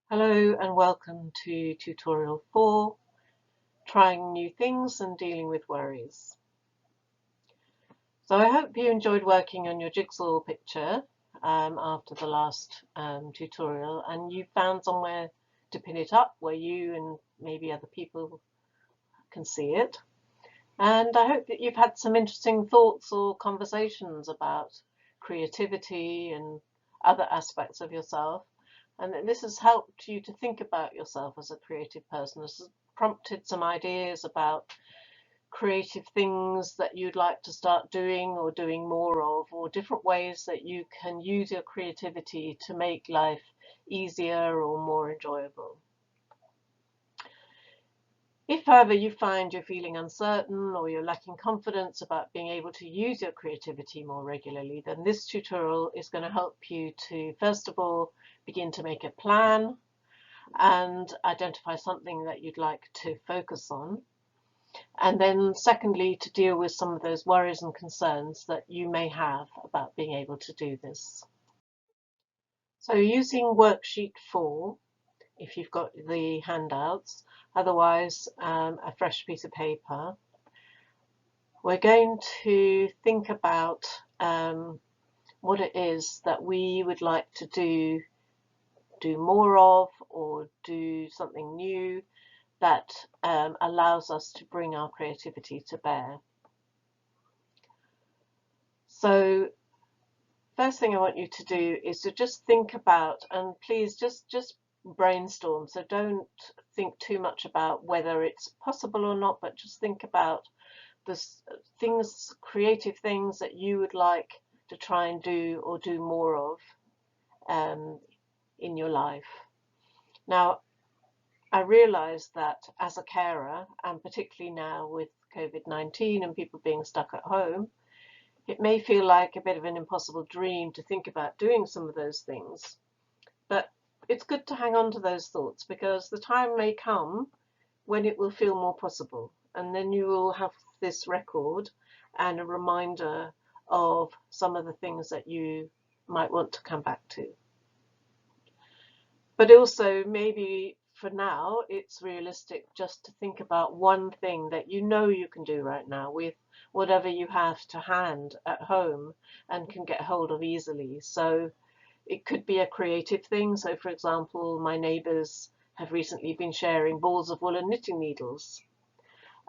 Hello and welcome to tutorial 4, trying new things and dealing with worries. So I hope you enjoyed working on your jigsaw picture after the last tutorial, and you found somewhere to pin it up where you and maybe other people can see it. And I hope that you've had some interesting thoughts or conversations about creativity and other aspects of yourself, and that this has helped you to think about yourself as a creative person. This has prompted some ideas about creative things that you'd like to start doing or doing more of, or different ways that you can use your creativity to make life easier or more enjoyable. If, however, you find you're feeling uncertain or you're lacking confidence about being able to use your creativity more regularly, then this tutorial is going to help you to, first of all, begin to make a plan and identify something that you'd like to focus on. And then secondly, to deal with some of those worries and concerns that you may have about being able to do this. So using worksheet 4, if you've got the handouts, otherwise a fresh piece of paper, we're going to think about what it is that we would like to do more of, or do something new that allows us to bring our creativity to bear. So first thing I want you to do is to just think about, and please just brainstorm. So don't think too much about whether it's possible or not, but just think about the things, creative things that you would like to try and do or do more of in your life. Now, I realise that as a carer, and particularly now with COVID-19 and people being stuck at home, it may feel like a bit of an impossible dream to think about doing some of those things. But it's good to hang on to those thoughts, because the time may come when it will feel more possible, and then you will have this record and a reminder of some of the things that you might want to come back to. But also, maybe for now, it's realistic just to think about one thing that you know you can do right now with whatever you have to hand at home and can get hold of easily. So it could be a creative thing. So for example, my neighbours have recently been sharing balls of wool and knitting needles.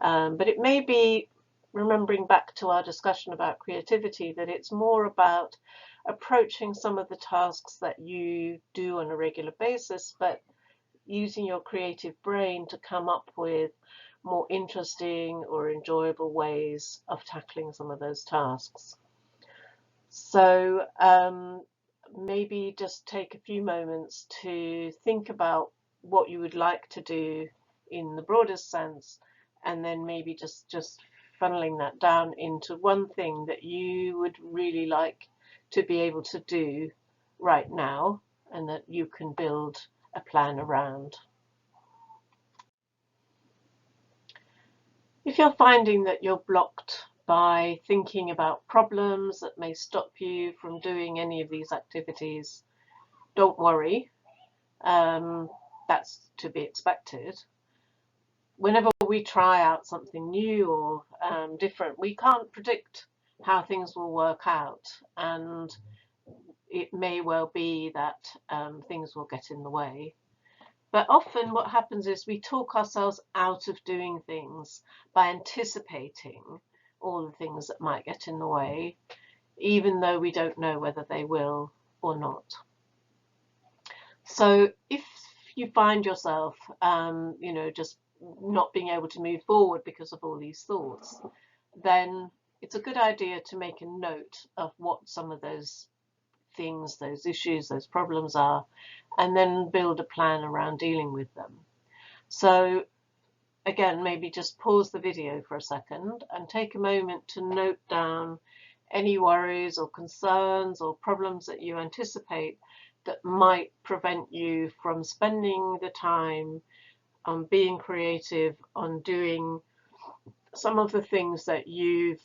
But it may be, remembering back to our discussion about creativity, that it's more about approaching some of the tasks that you do on a regular basis, but using your creative brain to come up with more interesting or enjoyable ways of tackling some of those tasks. So maybe just take a few moments to think about what you would like to do in the broadest sense, and then maybe just funneling that down into one thing that you would really like to be able to do right now, and that you can build a plan around. If you're finding that you're blocked by thinking about problems that may stop you from doing any of these activities, don't worry. That's to be expected. Whenever we try out something new or different, we can't predict how things will work out, and it may well be that things will get in the way. But often what happens is we talk ourselves out of doing things by anticipating all the things that might get in the way, even though we don't know whether they will or not. So if you find yourself, just not being able to move forward because of all these thoughts, then it's a good idea to make a note of what some of those things, those issues, those problems are, and then build a plan around dealing with them. So again, maybe just pause the video for a second and take a moment to note down any worries or concerns or problems that you anticipate that might prevent you from spending the time on being creative, on doing some of the things that you've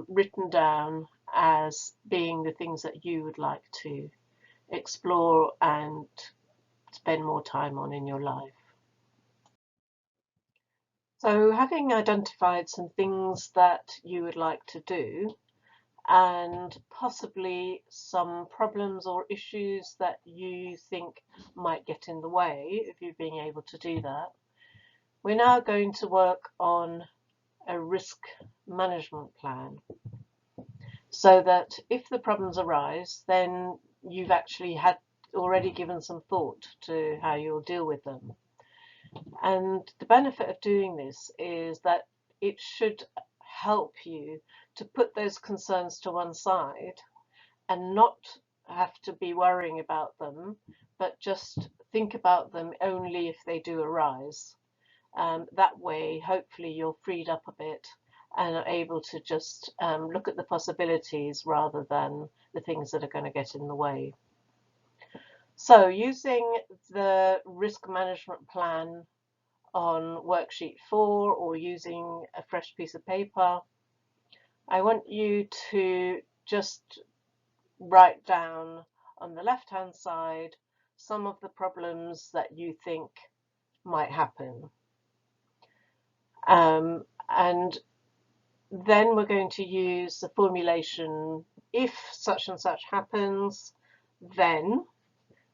written down as being the things that you would like to explore and spend more time on in your life. So having identified some things that you would like to do, and possibly some problems or issues that you think might get in the way of you being able to do that, we're now going to work on a risk management plan, so that if the problems arise, then you've actually had already given some thought to how you'll deal with them. And the benefit of doing this is that it should help you to put those concerns to one side and not have to be worrying about them, but just think about them only if they do arise. That way, hopefully, you're freed up a bit and are able to just look at the possibilities rather than the things that are going to get in the way. So using the risk management plan on worksheet 4 or using a fresh piece of paper, I want you to just write down on the left-hand side some of the problems that you think might happen. And then we're going to use the formulation, if such and such happens, then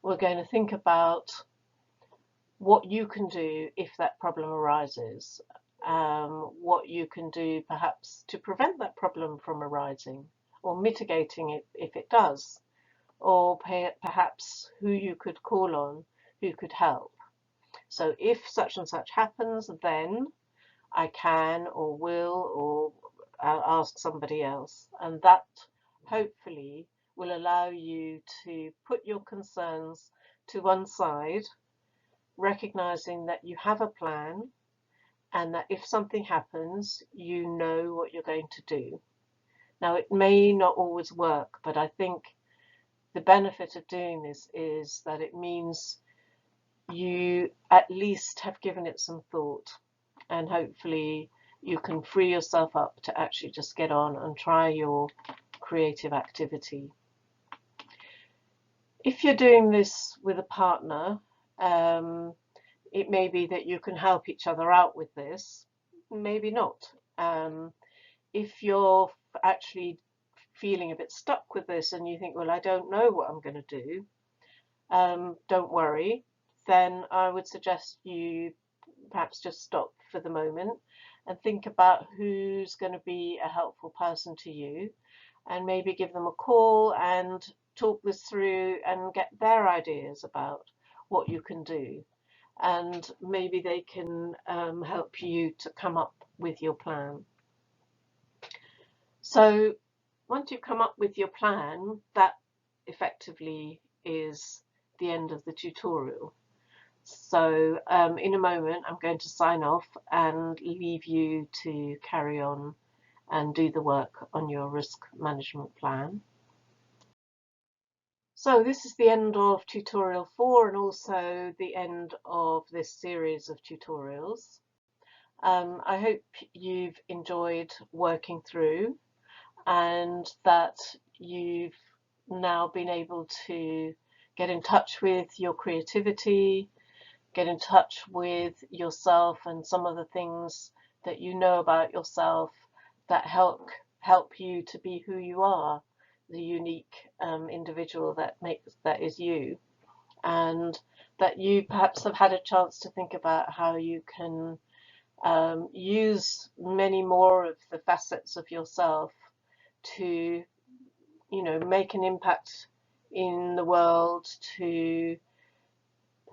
we're going to think about what you can do if that problem arises, what you can do perhaps to prevent that problem from arising or mitigating it if it does, or perhaps who you could call on, who could help. So if such and such happens, then I can or will or I'll ask somebody else. And that hopefully will allow you to put your concerns to one side, recognizing that you have a plan and that if something happens, you know what you're going to do. Now, it may not always work, but I think the benefit of doing this is that it means you at least have given it some thought, and hopefully you can free yourself up to actually just get on and try your creative activity. If you're doing this with a partner, it may be that you can help each other out with this, maybe not. If you're actually feeling a bit stuck with this and you think, well, I don't know what I'm going to do, don't worry. Then I would suggest you perhaps just stop for the moment and think about who's going to be a helpful person to you, and maybe give them a call and talk this through and get their ideas about what you can do. And maybe they can help you to come up with your plan. So once you've come up with your plan, that effectively is the end of the tutorial. So in a moment, I'm going to sign off and leave you to carry on and do the work on your risk management plan. So this is the end of tutorial 4 and also the end of this series of tutorials. I hope you've enjoyed working through and that you've now been able to get in touch with your creativity, get in touch with yourself and some of the things that you know about yourself that help you to be who you are, the unique individual that is you, and that you perhaps have had a chance to think about how you can use many more of the facets of yourself to, make an impact in the world, to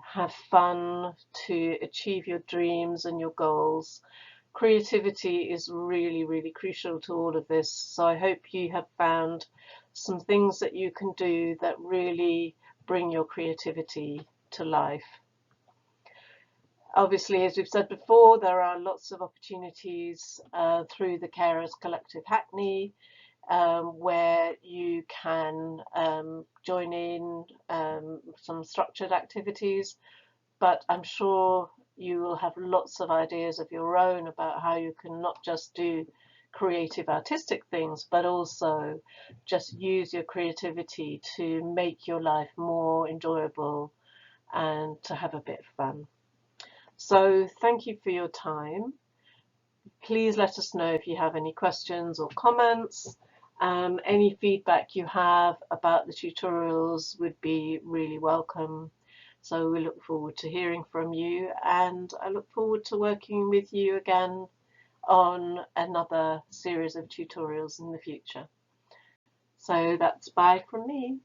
have fun, to achieve your dreams and your goals. Creativity is really, really crucial to all of this. So I hope you have found some things that you can do that really bring your creativity to life. Obviously, as we've said before, there are lots of opportunities through the Carers Collective Hackney, where you can join in some structured activities, but I'm sure you will have lots of ideas of your own about how you can not just do creative artistic things, but also just use your creativity to make your life more enjoyable and to have a bit of fun. So thank you for your time. Please let us know if you have any questions or comments. Any feedback you have about the tutorials would be really welcome. So we look forward to hearing from you, and I look forward to working with you again on another series of tutorials in the future. So that's bye from me.